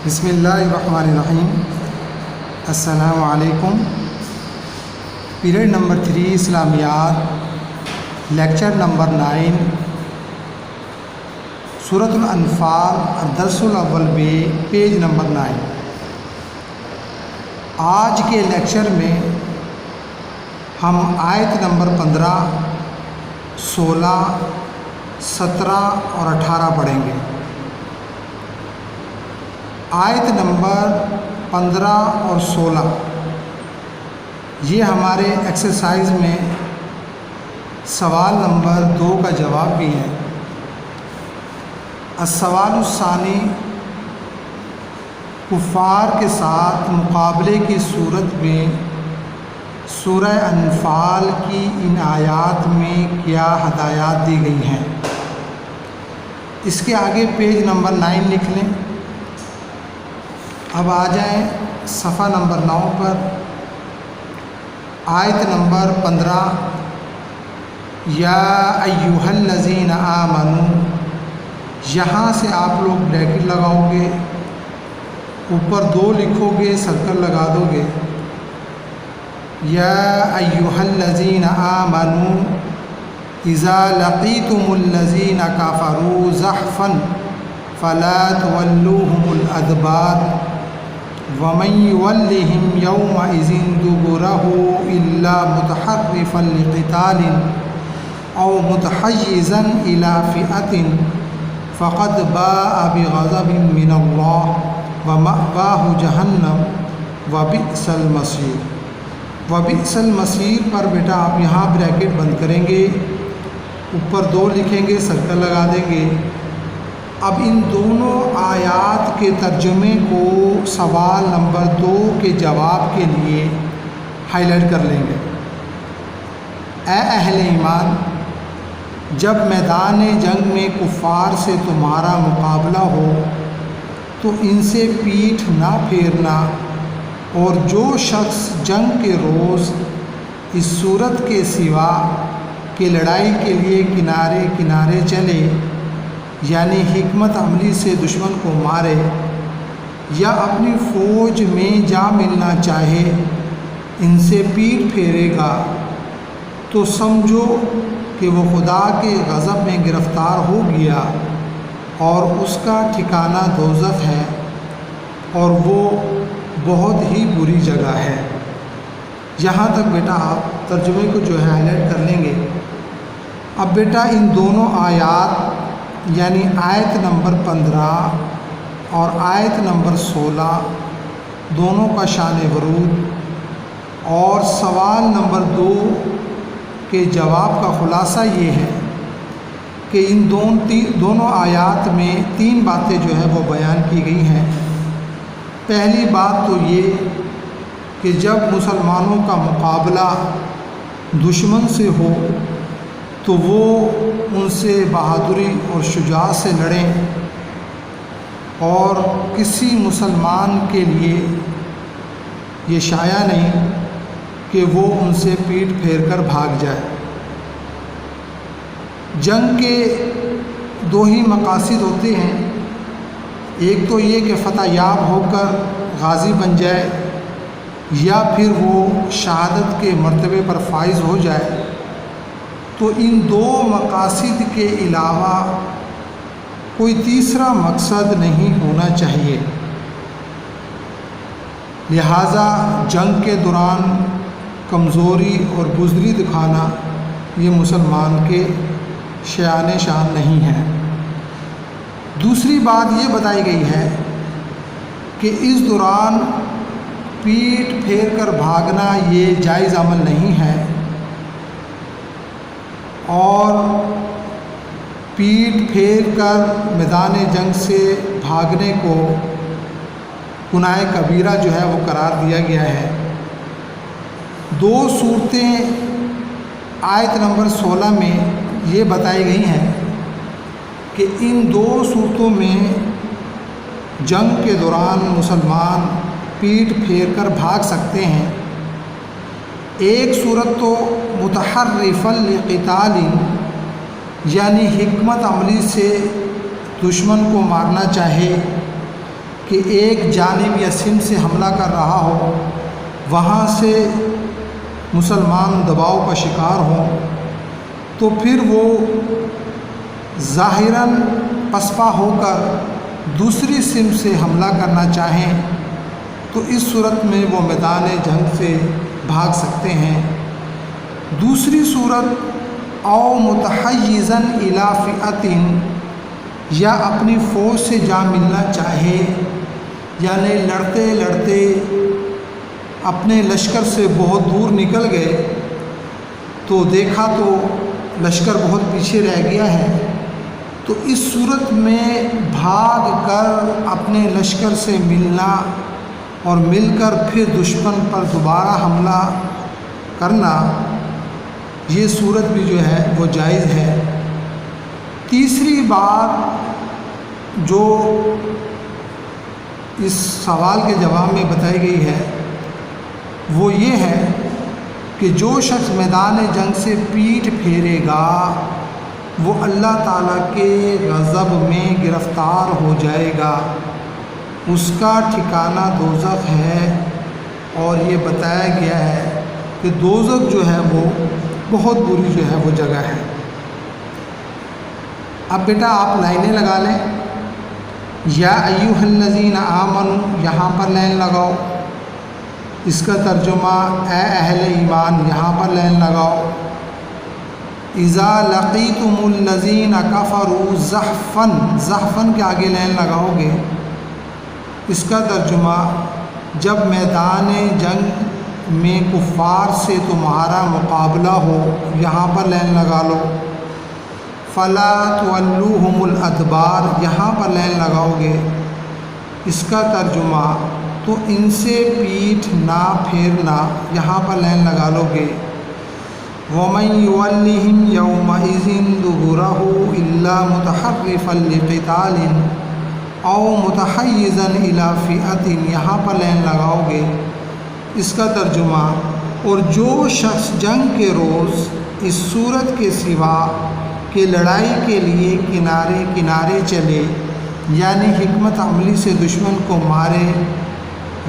بسم اللہ الرحمن الرحیم۔ السلام علیکم۔ پیریڈ نمبر 3 اسلامیات، لیکچر نمبر 9، سورۃ الانفال، الدرس الاول بے، پیج نمبر 9۔ آج کے لیکچر میں ہم آیت نمبر 15، 16، 17 اور 18 پڑھیں گے۔ آیت نمبر 15 اور 16 یہ ہمارے ایکسرسائز میں سوال نمبر 2 کا جواب بھی ہے۔ السوال الثانی، کفار کے ساتھ مقابلے کی صورت میں سورہ انفال کی ان آیات میں کیا ہدایات دی گئی ہیں؟ اس کے آگے پیج نمبر 9 لکھ لیں۔ اب آ جائیں صفحہ نمبر 9 پر، آیت نمبر 15، یا ایھا الذین آمنوا، یہاں سے آپ لوگ بریکٹ لگاؤ گے، اوپر 2 لکھو گے، سرکل لگا دو گے۔ یا ایھا الذین آمنوا اذا لقیتم الذین کفروا زحفا فلا تولوهم الادبار ومن يولهم يومئذ دبره إلا متحرفا لقتال أو متحيزا إلى فئة فقد باء بغضب من الله ومأواه جہنم وبئس المصير۔ وبئس المصير پر بیٹا آپ یہاں بریکٹ بند کریں گے، اوپر 2 لکھیں گے، سرکل لگا دیں گے۔ اب ان دونوں آیات کے ترجمے کو سوال نمبر 2 کے جواب کے لیے ہائی لائٹ کر لیں گے۔ اے اہل ایمان، جب میدان جنگ میں کفار سے تمہارا مقابلہ ہو تو ان سے پیٹھ نہ پھیرنا، اور جو شخص جنگ کے روز اس صورت کے سوا کہ لڑائی کے لیے کنارے کنارے چلے، یعنی حکمت عملی سے دشمن کو مارے یا اپنی فوج میں جا ملنا چاہے، ان سے پیٹھ پھیرے گا تو سمجھو کہ وہ خدا کے غضب میں گرفتار ہو گیا، اور اس کا ٹھکانہ دوزخ ہے، اور وہ بہت ہی بری جگہ ہے۔ یہاں تک بیٹا آپ ترجمے کو جو ہے ہائی لائٹ کر لیں گے۔ اب بیٹا ان دونوں آیات یعنی آیت نمبر 15 اور آیت نمبر 16 دونوں کا شان ورود اور سوال نمبر 2 کے جواب کا خلاصہ یہ ہے کہ ان دونوں آیات میں 3 باتیں جو ہے وہ بیان کی گئی ہیں۔ پہلی بات تو یہ کہ جب مسلمانوں کا مقابلہ دشمن سے ہو تو وہ ان سے بہادری اور شجاعت سے لڑیں، اور کسی مسلمان کے لیے یہ شایع نہیں کہ وہ ان سے پیٹھ پھیر کر بھاگ جائے۔ جنگ کے 2 ہی مقاصد ہوتے ہیں، ایک تو یہ کہ فتح یاب ہو کر غازی بن جائے، یا پھر وہ شہادت کے مرتبے پر فائز ہو جائے۔ تو ان 2 مقاصد کے علاوہ کوئی تیسرا مقصد نہیں ہونا چاہیے۔ لہٰذا جنگ کے دوران کمزوری اور بزدلی دکھانا یہ مسلمان کے شایان شان نہیں ہے۔ دوسری بات یہ بتائی گئی ہے کہ اس دوران پیٹھ پھیر کر بھاگنا یہ جائز عمل نہیں ہے، اور پیٹھ پھیر کر میدان جنگ سے بھاگنے کو گناہ کبیرہ جو ہے وہ قرار دیا گیا ہے۔ 2 صورتیں آیت نمبر 16 میں یہ بتائی گئی ہیں کہ ان 2 صورتوں میں جنگ کے دوران مسلمان پیٹھ پھیر کر بھاگ سکتے ہیں۔ ایک صورت تو متحرفا لقتال، یعنی حکمت عملی سے دشمن کو مارنا چاہے کہ ایک جانب یا سمت سے حملہ کر رہا ہو، وہاں سے مسلمان دباؤ کا شکار ہوں، تو پھر وہ ظاہراً پسپا ہو کر دوسری سمت سے حملہ کرنا چاہیں تو اس صورت میں وہ میدان جنگ سے بھاگ سکتے ہیں۔ دوسری صورت او متحیزاً الی فئۃ، یا اپنی فوج سے جا ملنا چاہے، یعنی لڑتے لڑتے اپنے لشکر سے بہت دور نکل گئے تو دیکھا تو لشکر بہت پیچھے رہ گیا ہے، تو اس صورت میں بھاگ کر اپنے لشکر سے ملنا اور مل کر پھر دشمن پر دوبارہ حملہ کرنا، یہ صورت بھی جو ہے وہ جائز ہے۔ تیسری بات جو اس سوال کے جواب میں بتائی گئی ہے وہ یہ ہے کہ جو شخص میدان جنگ سے پیٹھ پھیرے گا وہ اللہ تعالیٰ کے غضب میں گرفتار ہو جائے گا، اس کا ٹھکانہ دوزخ ہے، اور یہ بتایا گیا ہے کہ دوزخ جو ہے وہ بہت بری جو ہے وہ جگہ ہے۔ اب بیٹا آپ لائنیں لگا لیں، یا ایھا الذین آمنوا یہاں پر لائن لگاؤ، اس کا ترجمہ اے اہل ایمان یہاں پر لائن لگاؤ، اذا لقیتم الذین کفروا زحفا، زحفا کے آگے لائن لگاؤ گے، اس کا ترجمہ جب میدان جنگ میں کفار سے تمہارا مقابلہ ہو، یہاں پر لائن لگا لو، فلا تولوہم الادبار یہاں پر لائن لگاؤ گے، اس کا ترجمہ تو ان سے پیٹھ نہ پھیرنا، یہاں پر لائن لگا لو گے، وَمَن يُوَلِّهِمْ يَوْمَئِذٍ دُبُرَهُ إِلَّا مُتَحَرِّفًا لِقِتَالٍ او متحیزاً الی فئۃ یہاں پر لائن لگاؤ گے، اس کا ترجمہ اور جو شخص جنگ کے روز اس صورت کے سوا کہ لڑائی کے لیے کنارے کنارے چلے، یعنی حکمت عملی سے دشمن کو مارے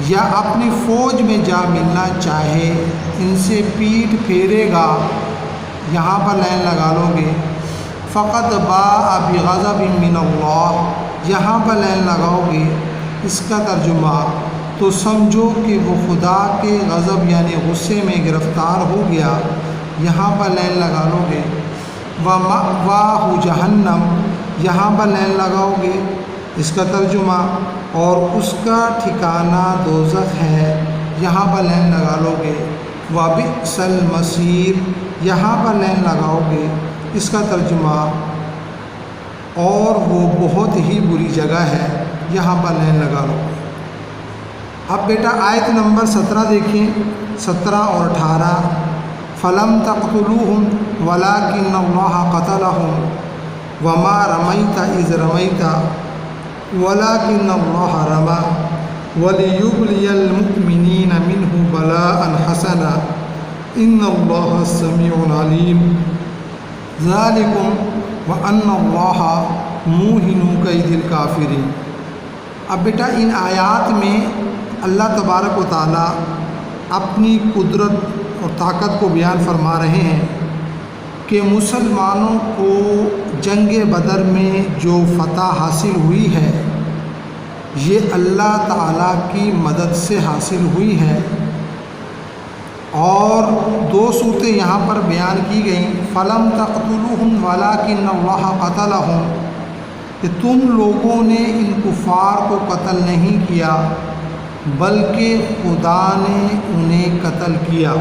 یا اپنی فوج میں جا ملنا چاہے، ان سے پیٹھ پھیرے گا، یہاں پر لائن لگا لو گے، فقط باء بغضب من اللہ یہاں پر لائن لگاؤ گے، اس کا ترجمہ تو سمجھو کہ وہ خدا کے غضب یعنی غصے میں گرفتار ہو گیا، یہاں پر لائن لگا لو گے، وَمَأْوَاهُ جَهَنَّمْ یہاں پر لائن لگاؤ گے، اس کا ترجمہ اور اس کا ٹھکانہ دوزخ ہے، یہاں پر لائن لگا لو گے، وَبِئْسَ الْمَصِيرُ یہاں پر لائن لگاؤ گے، اس کا ترجمہ اور وہ بہت ہی بری جگہ ہے، یہاں پر لائن لگا لو۔ اب بیٹا آیت نمبر 17 دیکھیں، 17 اور 18، فَلَمْ تَقْتُلُوهُمْ وَلَٰكِنَّ اللَّهَ قَتَلَهُمْ وَمَا رَمَيْتَ إِذْ رَمَيْتَ وَلَٰكِنَّ اللَّهَ رَمَىٰ وَلِيُبْلِيَ الْمُؤْمِنِينَ مِنْهُ بَلَاءً حَسَنًا إِنَّ اللَّهَ سَمِيعٌ عَلِيمٌ ذَٰلِكُمْ وَأَنَّ اللَّهَ مُوهِنُ كَيْدِ الْكَافِرِينَ۔ اب بیٹا ان آیات میں اللہ تبارک و تعالیٰ اپنی قدرت اور طاقت کو بیان فرما رہے ہیں کہ مسلمانوں کو جنگ بدر میں جو فتح حاصل ہوئی ہے یہ اللہ تعالیٰ کی مدد سے حاصل ہوئی ہے، اور دو صورتیں یہاں پر بیان کی گئیں، فَلَمْ تَقْتُلُوهُمْ وَلَٰكِنَّ اللَّهَ قَتَلَهُمْ کہ تم لوگوں نے ان کفار کو قتل نہیں کیا بلکہ خدا نے انہیں قتل کیا۔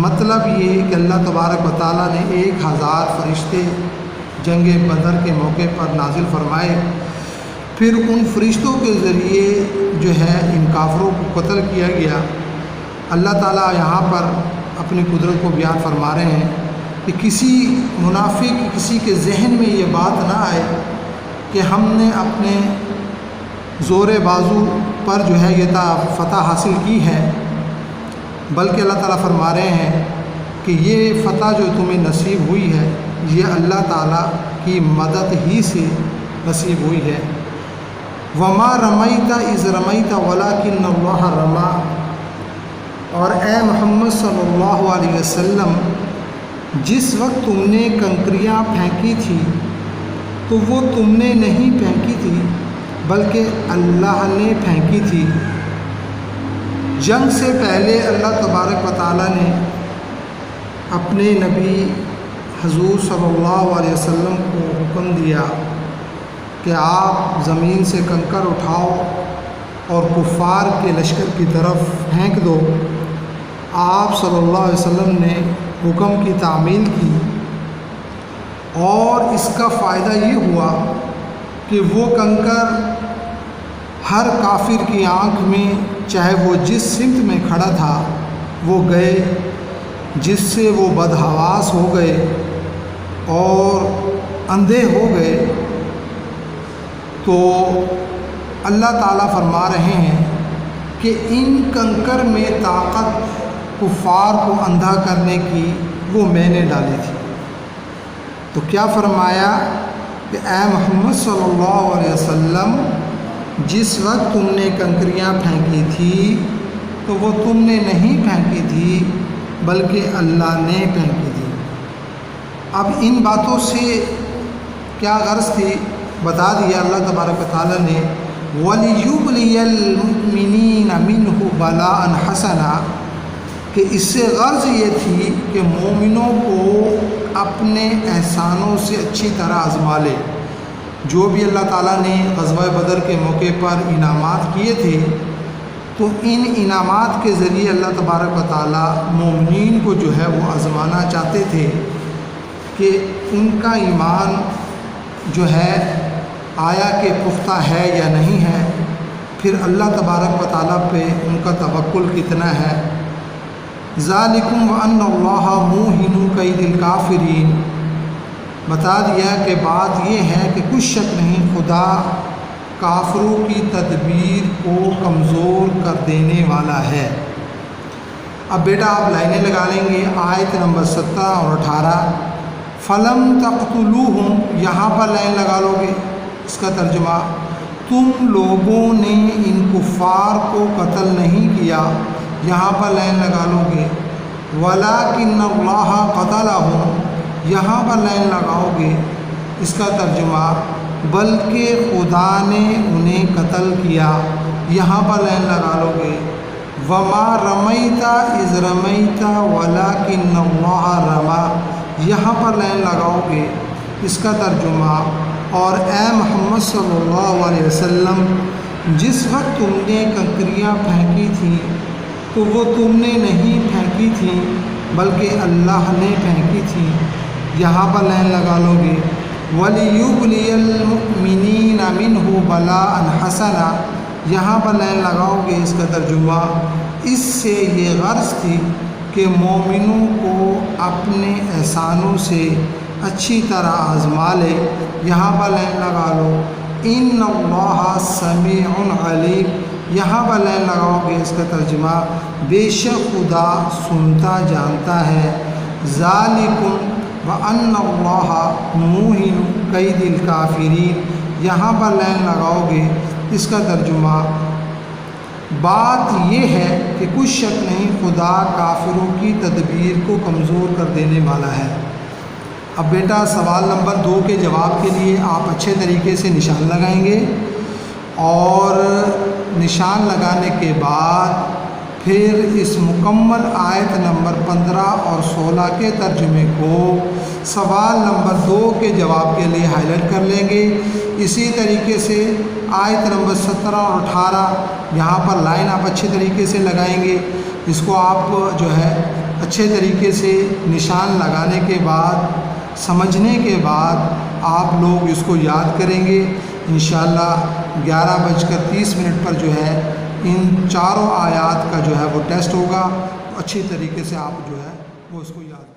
مطلب یہ کہ اللہ تبارک و تعالیٰ نے 1000 فرشتے جنگ بدر کے موقع پر نازل فرمائے، پھر ان فرشتوں کے ذریعے جو ہے ان کافروں کو قتل کیا گیا۔ اللہ تعالیٰ یہاں پر اپنی قدرت کو بیان فرما رہے ہیں کہ کسی منافق کسی کے ذہن میں یہ بات نہ آئے کہ ہم نے اپنے زور بازو پر جو ہے یہ فتح حاصل کی ہے، بلکہ اللہ تعالیٰ فرما رہے ہیں کہ یہ فتح جو تمہیں نصیب ہوئی ہے یہ اللہ تعالیٰ کی مدد ہی سے نصیب ہوئی ہے۔ وما رمیت اذ رمیت ولکن اللہ رما، اور اے محمد صلی اللہ علیہ وسلم جس وقت تم نے کنکریاں پھینکی تھی تو وہ تم نے نہیں پھینکی تھی بلکہ اللہ نے پھینکی تھی۔ جنگ سے پہلے اللہ تبارک و تعالیٰ نے اپنے نبی حضور صلی اللہ علیہ وسلم کو حکم دیا کہ آپ زمین سے کنکر اٹھاؤ اور کفار کے لشکر کی طرف پھینک دو۔ آپ صلی اللہ علیہ وسلم نے حکم کی تعمیل کی، اور اس کا فائدہ یہ ہوا کہ وہ کنکر ہر کافر کی آنکھ میں، چاہے وہ جس سمت میں کھڑا تھا وہ گئے، جس سے وہ بدحواس ہو گئے اور اندھے ہو گئے۔ تو اللہ تعالیٰ فرما رہے ہیں کہ ان کنکر میں طاقت کفار کو اندھا کرنے کی وہ میں نے ڈالی تھی۔ تو کیا فرمایا کہ اے محمد صلی اللہ علیہ وسلم جس وقت تم نے کنکریاں پھینکی تھی تو وہ تم نے نہیں پھینکی تھی بلکہ اللہ نے پھینکی تھی۔ اب ان باتوں سے کیا غرض تھی بتا دیا اللہ تبارک و تعالیٰ نے، وَلِيُبْلِيَ الْمُؤْمِنِينَ مِنْهُ بَلَاءً حَسَنًا، کہ اس سے غرض یہ تھی کہ مومنوں کو اپنے احسانوں سے اچھی طرح آزما لے۔ جو بھی اللہ تعالیٰ نے غزوہ بدر کے موقع پر انعامات کیے تھے، تو ان انعامات کے ذریعے اللہ تبارک و تعالیٰ مومنین کو جو ہے وہ آزمانا چاہتے تھے کہ ان کا ایمان جو ہے آیا کہ پختہ ہے یا نہیں ہے، پھر اللہ تبارک و تعالیٰ پہ ان کا توکل کتنا ہے۔ ذالکم وان اللہ موہن کید الکافرین، بتا دیا کہ بات یہ ہے کہ کچھ شک نہیں خدا کافروں کی تدبیر کو کمزور کر دینے والا ہے۔ اب بیٹا آپ لائنیں لگا لیں گے، آیت نمبر 17 اور 18، فلم تقتلوہم، یہاں پر لائن لگا لو گے، اس کا ترجمہ تم لوگوں نے ان کفار کو قتل نہیں کیا، یہاں پر لائن لگا لو گے، وَلَٰكِنَّ اللَّهَ قَتَلَهُمْ، یہاں پر لائن لگاؤ گے، اس کا ترجمہ بلکہ خدا نے انہیں قتل کیا، یہاں پر لائن لگا لو گے، وَمَا رَمَيْتَ إِذْ رَمَيْتَ وَلَٰكِنَّ اللَّهَ رَمَىٰ، یہاں پر لائن لگاؤ گے، اس کا ترجمہ اور اے محمد صلی اللہ علیہ وسلم جس وقت تم نے کنکریاں پھینکی تھیں تو وہ تم نے نہیں پھینکی تھیں بلکہ اللہ نے پھینکی تھیں، یہاں پر لائن لگا لو گے، وَلِيُبْلِيَ الْمُؤْمِنِينَ مِنْهُ بَلَاءً حَسَنًا، یہاں پر لائن لگاؤ گے، اس کا ترجمہ اس سے یہ غرض تھی کہ مومنوں کو اپنے احسانوں سے اچھی طرح آزما لے، یہاں پر لائن لگا لو، ان اللہ سمیع علیم، یہاں پر لائن لگاؤ گے، اس کا ترجمہ بے شک خدا سنتا جانتا ہے، ذالکم وان اللہ موہن کید الکافرین، یہاں پر لائن لگاؤ گے، اس کا ترجمہ بات یہ ہے کہ کچھ شک نہیں خدا کافروں کی تدبیر کو کمزور کر دینے والا ہے۔ اب بیٹا سوال نمبر 2 کے جواب کے لیے آپ اچھے طریقے سے نشان لگائیں گے، اور نشان لگانے کے بعد پھر اس مکمل آیت نمبر 15 اور 16 کے ترجمے کو سوال نمبر 2 کے جواب کے لیے ہائی لائٹ کر لیں گے۔ اسی طریقے سے آیت نمبر 17 اور 18 یہاں پر لائن آپ اچھے طریقے سے لگائیں گے، اس کو آپ جو ہے اچھے طریقے سے نشان لگانے کے بعد سمجھنے کے بعد آپ لوگ اس کو یاد کریں گے۔ انشاءاللہ 11:30 پر جو ہے ان چاروں آیات کا جو ہے وہ ٹیسٹ ہوگا، اچھی طریقے سے آپ جو ہے وہ اس کو یاد